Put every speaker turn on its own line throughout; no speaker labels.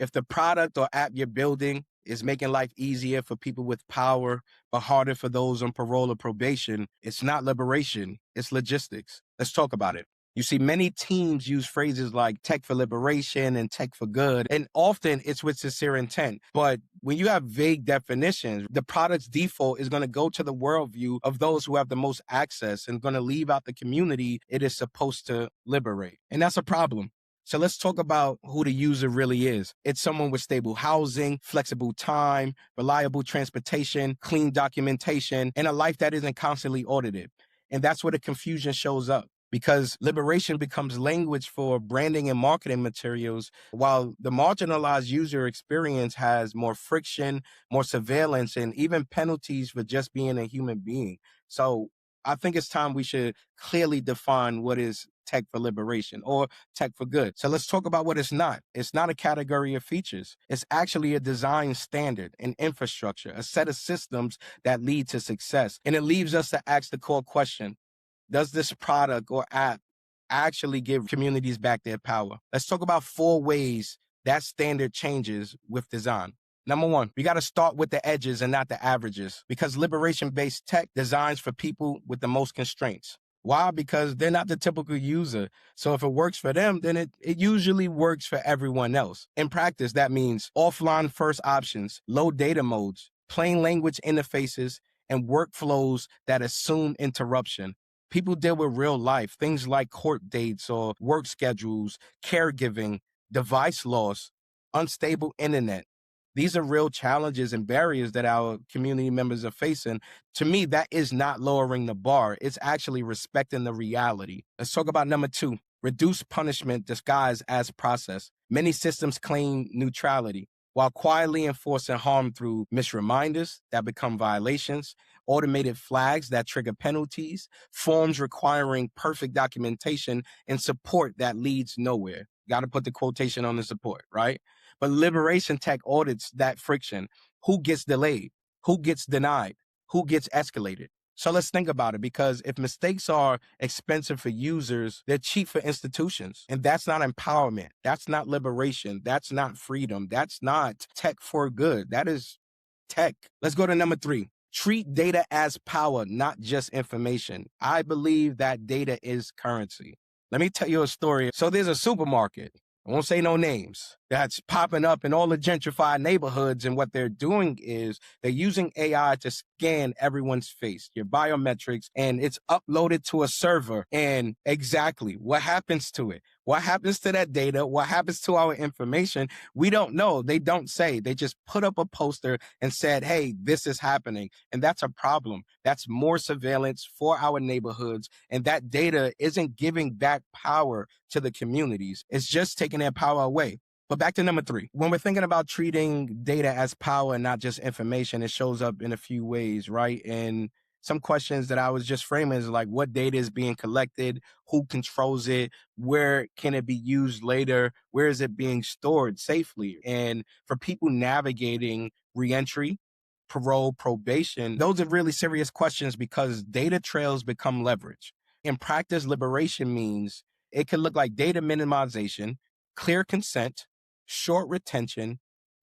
If the product or app you're building is making life easier for people with power, but harder for those on parole or probation, it's not liberation, it's logistics. Let's talk about it. You see, many teams use phrases like tech for liberation and tech for good, and often it's with sincere intent. But when you have vague definitions, the product's default is going to go to the worldview of those who have the most access and going to leave out the community it is supposed to liberate. And that's a problem. So let's talk about who the user really is. It's someone with stable housing, flexible time, reliable transportation, clean documentation, and a life that isn't constantly audited. And that's where the confusion shows up because liberation becomes language for branding and marketing materials, while the marginalized user experience has more friction, more surveillance, and even penalties for just being a human being. So I think it's time we should clearly define what is tech for liberation or tech for good. So let's talk about what it's not. It's not a category of features. It's actually a design standard, an infrastructure, a set of systems that lead to success. And it leaves us to ask the core question: does this product or app actually give communities back their power? Let's talk about 4 ways that standard changes with design. Number 1, we got to start with the edges and not the averages, because liberation-based tech designs for people with the most constraints. Why? Because they're not the typical user. So if it works for them, then it usually works for everyone else. In practice, that means offline first options, low data modes, plain language interfaces, and workflows that assume interruption. People deal with real life, things like court dates or work schedules, caregiving, device loss, unstable internet. These are real challenges and barriers that our community members are facing. To me, that is not lowering the bar. It's actually respecting the reality. Let's talk about number 2, reduce punishment disguised as process. Many systems claim neutrality while quietly enforcing harm through misreminders that become violations, automated flags that trigger penalties, forms requiring perfect documentation, and support that leads nowhere. Got to put the quotation on the support, right? But liberation tech audits that friction. Who gets delayed? Who gets denied? Who gets escalated? So let's think about it, because if mistakes are expensive for users, they're cheap for institutions. And that's not empowerment. That's not liberation. That's not freedom. That's not tech for good. That is tech. Let's go to number 3. Treat data as power, not just information. I believe that data is currency. Let me tell you a story. So there's a supermarket, I won't say no names, that's popping up in all the gentrified neighborhoods. And what they're doing is they're using AI to scan everyone's face, your biometrics, and it's uploaded to a server. And exactly what happens to it? What happens to that data? What happens to our information? We don't know. They don't say. They just put up a poster and said, hey, this is happening. And that's a problem. That's more surveillance for our neighborhoods. And that data isn't giving back power to the communities. It's just taking their power away. But back to number 3. When we're thinking about treating data as power and not just information, it shows up in a few ways, right? And some questions that I was just framing is like, what data is being collected? Who controls it? Where can it be used later? Where is it being stored safely? And for people navigating reentry, parole, probation, those are really serious questions because data trails become leverage. In practice, liberation means it can look like data minimization, clear consent, short retention,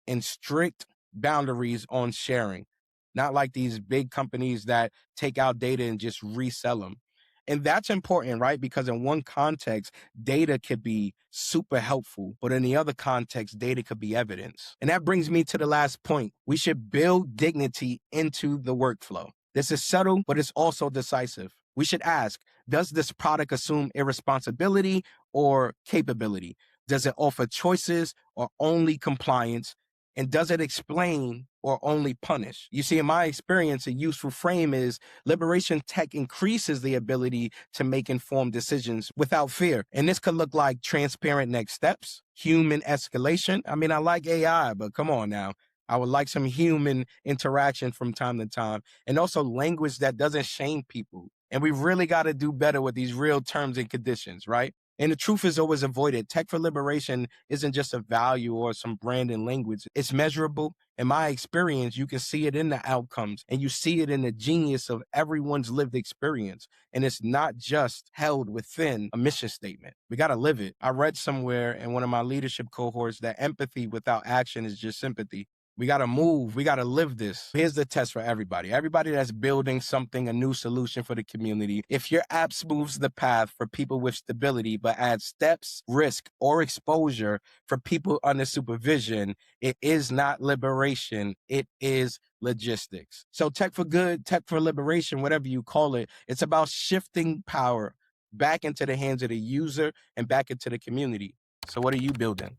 and strict boundaries on sharing. Not like these big companies that take out data and just resell them. And that's important, right? Because in one context, data could be super helpful, but in the other context, data could be evidence. And that brings me to the last point. We should build dignity into the workflow. This is subtle, but it's also decisive. We should ask, does this product assume irresponsibility or capability? Does it offer choices or only compliance? And does it explain or only punish? You see, in my experience, a useful frame is liberation tech increases the ability to make informed decisions without fear. And this could look like transparent next steps, human escalation. I mean, I like AI, but come on now. I would like some human interaction from time to time, and also language that doesn't shame people. And we really got to do better with these real terms and conditions, right? And the truth is always avoided. Tech for liberation isn't just a value or some brand in language. It's measurable. In my experience, you can see it in the outcomes and you see it in the genius of everyone's lived experience. And it's not just held within a mission statement. We got to live it. I read somewhere in one of my leadership cohorts that empathy without action is just sympathy. We got to move. We got to live this. Here's the test for everybody. Everybody that's building something, a new solution for the community. If your app smooths the path for people with stability, but adds steps, risk, or exposure for people under supervision, it is not liberation. It is logistics. So tech for good, tech for liberation, whatever you call it, it's about shifting power back into the hands of the user and back into the community. So what are you building?